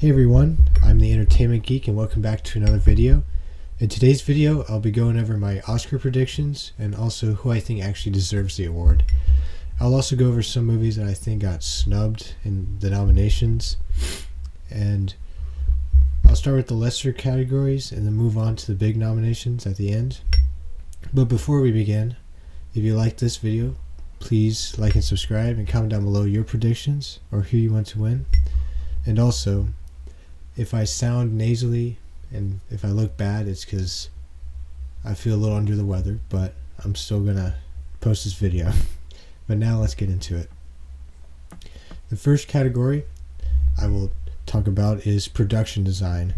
Hey everyone, I'm the Entertainment Geek and welcome back to another video. In today's video, I'll be going over my Oscar predictions and also who I think actually deserves the award. I'll also go over some movies that I think got snubbed in the nominations, and I'll start with the lesser categories and then move on to the big nominations at the end. But before we begin, if you like this video, please like and subscribe and comment down below your predictions or who you want to win. And also, if I sound nasally and if I look bad, it's because I feel a little under the weather, but I'm still gonna post this video. But now let's get into it. The first category I will talk about is production design.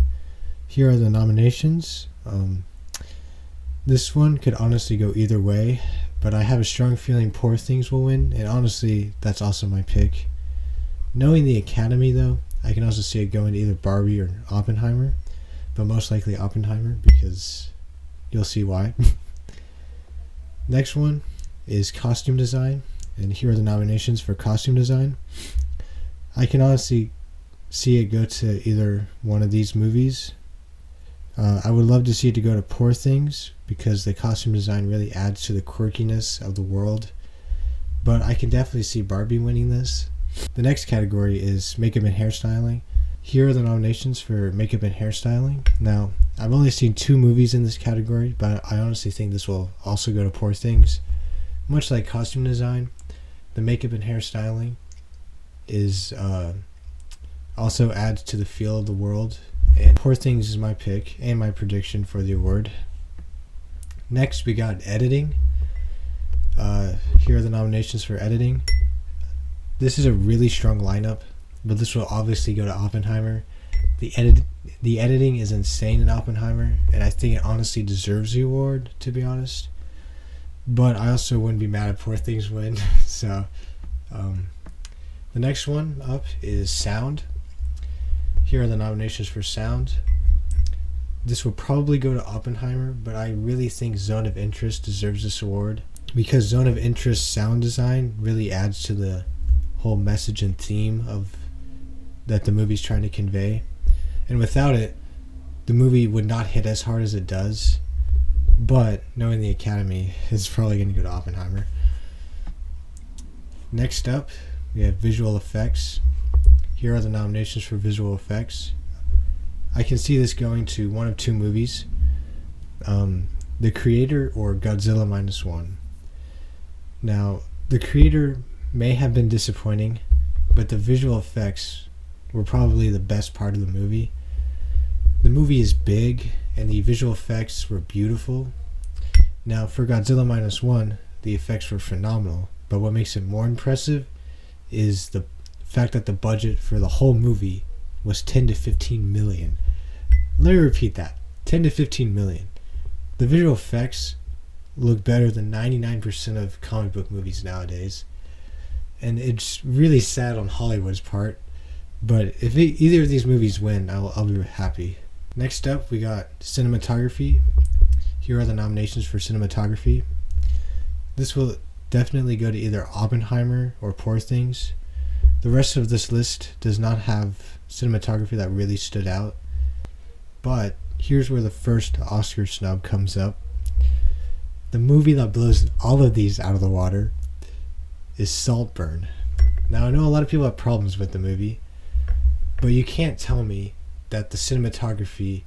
Here are the nominations. This one could honestly go either way, but I have a strong feeling Poor Things will win, and honestly, that's also my pick. Knowing the Academy though, I can also see it going to either Barbie or Oppenheimer, but most likely Oppenheimer because you'll see why. Next one is costume design, and here are the nominations for costume design. I can honestly see it go to either one of these movies. I would love to see it to go to Poor Things because the costume design really adds to the quirkiness of the world, but I can definitely see Barbie winning this. The next category is makeup and hairstyling. Here are the nominations for makeup and hairstyling. Now, I've only seen 2 movies in this category, but I honestly think this will also go to Poor Things. Much like costume design, the makeup and hairstyling is also adds to the feel of the world, and Poor Things is my pick and my prediction for the award. Next, we got editing. Here are the nominations for editing. This is a really strong lineup, but this will obviously go to Oppenheimer. The editing is insane in Oppenheimer, and I think it honestly deserves the award, to be honest. But I also wouldn't be mad if Poor Things win. So, the next one up is sound. Here are the nominations for sound. This will probably go to Oppenheimer, but I really think Zone of Interest deserves this award because Zone of Interest sound design really adds to the whole message and theme of that the movie's trying to convey, and without it the movie would not hit as hard as it does. But knowing the Academy, it's probably going to go to Oppenheimer. Next up, we have visual effects. Here are the nominations for visual effects. I can see this going to one of 2 movies, The Creator or Godzilla Minus One. Now, The Creator may have been disappointing, but the visual effects were probably the best part of the movie. The movie is big and the visual effects were beautiful. Now for Godzilla Minus One, the effects were phenomenal, but what makes it more impressive is the fact that the budget for the whole movie was 10 to 15 million. Let me repeat that, 10 to 15 million. The visual effects look better than 99% of comic book movies nowadays. And it's really sad on Hollywood's part, but if either of these movies win, I'll be happy. Next up, we got cinematography. Here are the nominations for cinematography. This will definitely go to either Oppenheimer or Poor Things. The rest of this list does not have cinematography that really stood out, but here's where the first Oscar snub comes up. The movie that blows all of these out of the water is Saltburn. Now I know a lot of people have problems with the movie, but you can't tell me that the cinematography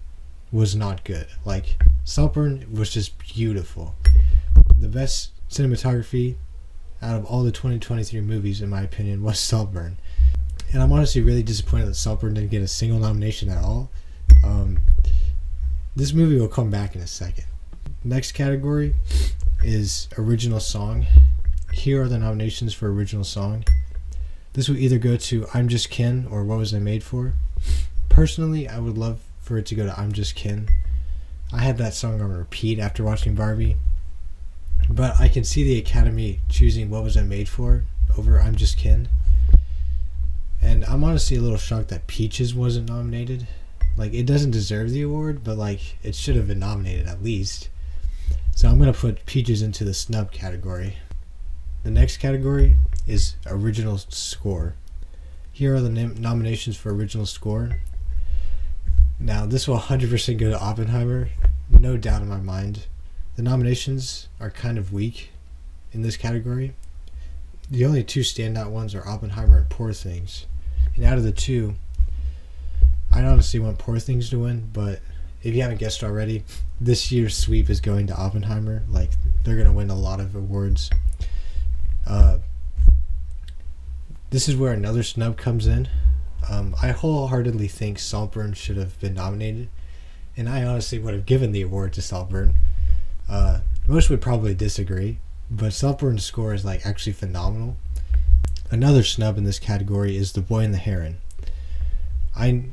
was not good. Like, Saltburn was just beautiful. The best cinematography out of all the 2023 movies, in my opinion, was Saltburn. And I'm honestly really disappointed that Saltburn didn't get a single nomination at all. This movie will come back in a second. Next category is original song. Here are the nominations for original song. This will either go to I'm Just Ken or What Was I Made For. Personally, I would love for it to go to I'm Just Ken. I had that song on repeat after watching Barbie, but I can see the Academy choosing What Was I Made For over I'm Just Ken. And I'm honestly a little shocked that Peaches wasn't nominated. Like, it doesn't deserve the award, but like, it should have been nominated at least. So I'm going to put Peaches into the snub category. The next category is original score. Here are the nominations for original score. Now, this will 100% go to Oppenheimer, no doubt in my mind. The nominations are kind of weak in this category. The only two standout ones are Oppenheimer and Poor Things. And out of the two, I honestly want Poor Things to win, but if you haven't guessed already, this year's sweep is going to Oppenheimer. Like, they're going to win a lot of awards. This is where another snub comes in. I wholeheartedly think Saltburn should have been nominated, and I honestly would have given the award to Saltburn. Most would probably disagree, but Saltburn's score is like actually phenomenal. Another snub in this category is The Boy and the Heron. I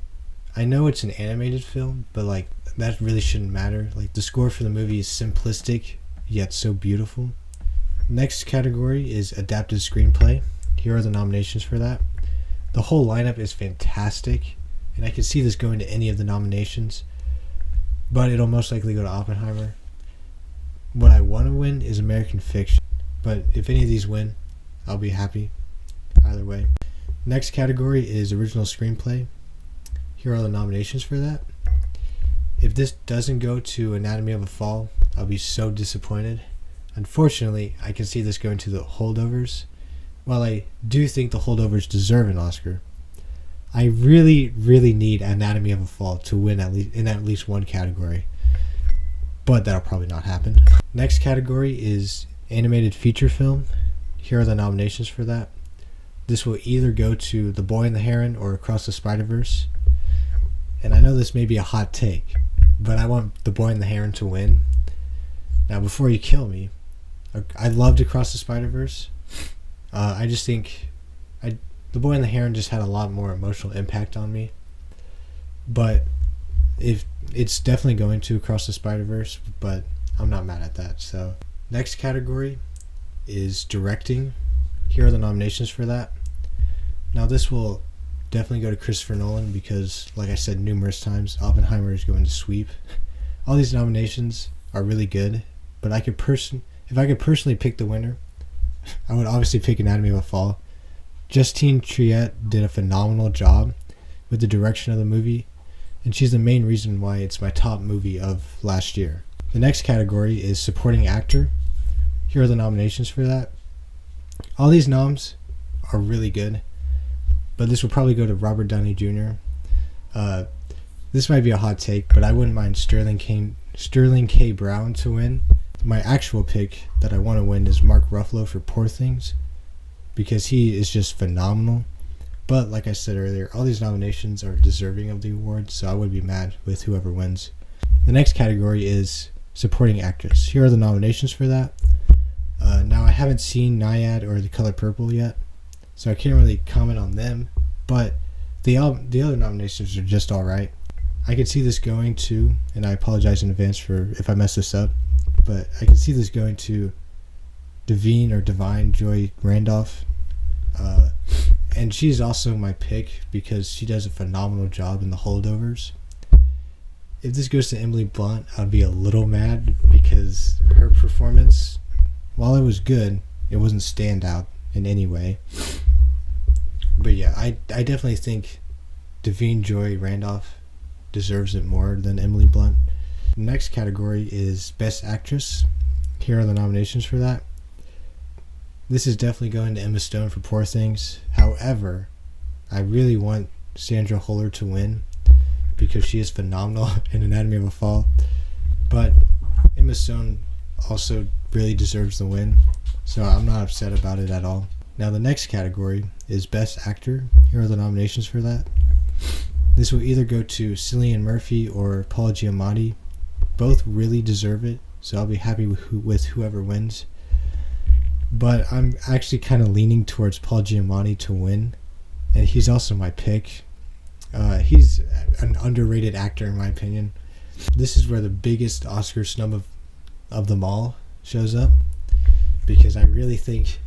know it's an animated film, but like that really shouldn't matter. Like, the score for the movie is simplistic yet so beautiful. Next category is Adapted Screenplay. Here are the nominations for that. The whole lineup is fantastic, and I could see this going to any of the nominations, but it'll most likely go to Oppenheimer. What I want to win is American Fiction, but if any of these win, I'll be happy either way. Next category is Original Screenplay. Here are the nominations for that. If this doesn't go to Anatomy of a Fall, I'll be so disappointed. Unfortunately, I can see this going to The Holdovers. While I do think The Holdovers deserve an Oscar, I really, really need Anatomy of a Fall to win in at least one category. But that'll probably not happen. Next category is Animated Feature Film. Here are the nominations for that. This will either go to The Boy and the Heron or Across the Spider-Verse. And I know this may be a hot take, but I want The Boy and the Heron to win. Now, before you kill me, I loved Across the Spider-Verse. I just think The Boy and the Heron just had a lot more emotional impact on me. But if it's definitely going to Across the Spider-Verse, but I'm not mad at that. So, next category is Directing. Here are the nominations for that. Now, this will definitely go to Christopher Nolan because, like I said numerous times, Oppenheimer is going to sweep. All these nominations are really good, but if I could personally pick the winner, I would obviously pick Anatomy of a Fall. Justine Triet did a phenomenal job with the direction of the movie, and she's the main reason why it's my top movie of last year. The next category is Supporting Actor. Here are the nominations for that. All these noms are really good, but this will probably go to Robert Downey Jr. This might be a hot take, but I wouldn't mind Sterling K. Brown to win. My actual pick that I want to win is Mark Ruffalo for Poor Things, because he is just phenomenal. But like I said earlier, all these nominations are deserving of the award, so I would be mad with whoever wins. The next category is Supporting Actress. Here are the nominations for that. Now, I haven't seen Nyad or The Color Purple yet, so I can't really comment on them, but the other nominations are just alright. I could see this going to, and I apologize in advance for if I mess this up, but I can see this going to Da'Vine Joy Randolph. And she's also my pick because she does a phenomenal job in The Holdovers. If this goes to Emily Blunt, I'd be a little mad because her performance, while it was good, it wasn't standout in any way. But yeah, I definitely think Da'Vine Joy Randolph deserves it more than Emily Blunt. The next category is Best Actress. Here are the nominations for that. This is definitely going to Emma Stone for Poor Things. However, I really want Sandra Huller to win because she is phenomenal in Anatomy of a Fall. But Emma Stone also really deserves the win, so I'm not upset about it at all. Now, the next category is Best Actor. Here are the nominations for that. This will either go to Cillian Murphy or Paul Giamatti. Both really deserve it, so I'll be happy with whoever wins. But I'm actually kind of leaning towards Paul Giamatti to win, and he's also my pick. He's an underrated actor in my opinion. This is where the biggest Oscar snub of them all shows up, because I really think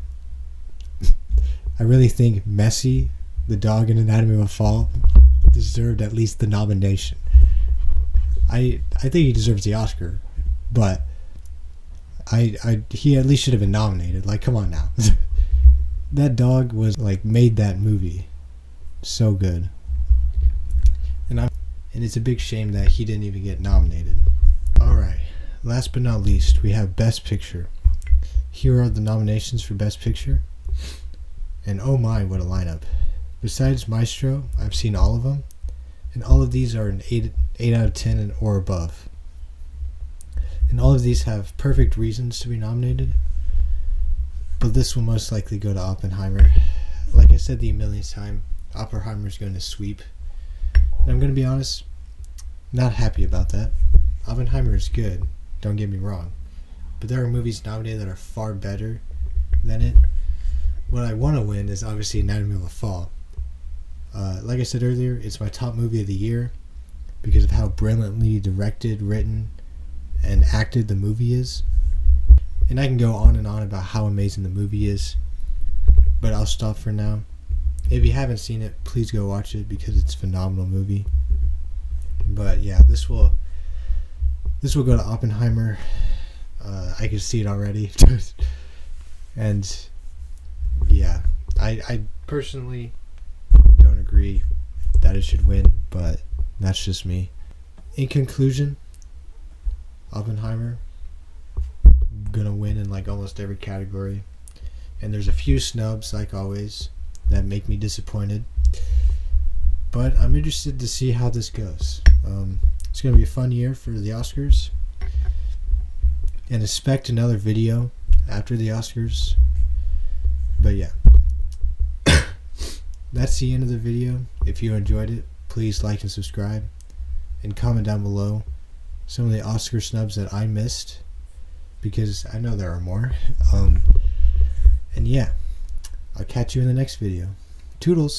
Messi, the dog in Anatomy of a Fall, deserved at least the nomination. I think he deserves the Oscar, but he at least should have been nominated. Like, come on now. That dog was like made that movie so good. And and it's a big shame that he didn't even get nominated. Alright, last but not least, we have Best Picture. Here are the nominations for Best Picture, and oh my, what a lineup. Besides Maestro, I've seen all of them, and all of these are an 8 out of 10 or above. And all of these have perfect reasons to be nominated, but this will most likely go to Oppenheimer. Like I said the millionth time, Oppenheimer's going to sweep. And I'm going to be honest, not happy about that. Oppenheimer is good, don't get me wrong, but there are movies nominated that are far better than it. What I want to win is obviously Anatomy of a Fall. Like I said earlier, it's my top movie of the year because of how brilliantly directed, written, and acted the movie is. And I can go on and on about how amazing the movie is, but I'll stop for now. If you haven't seen it, please go watch it because it's a phenomenal movie. But yeah, this will go to Oppenheimer. I can see it already. And yeah, I personally don't agree that it should win, but that's just me. In conclusion, Oppenheimer gonna win in like almost every category, and there's a few snubs like always that make me disappointed, but I'm interested to see how this goes. It's gonna be a fun year for the Oscars, and expect another video after the Oscars. But yeah, that's the end of the video. If you enjoyed it, please like and subscribe, and comment down below some of the Oscar snubs that I missed, because I know there are more. And yeah, I'll catch you in the next video. Toodles.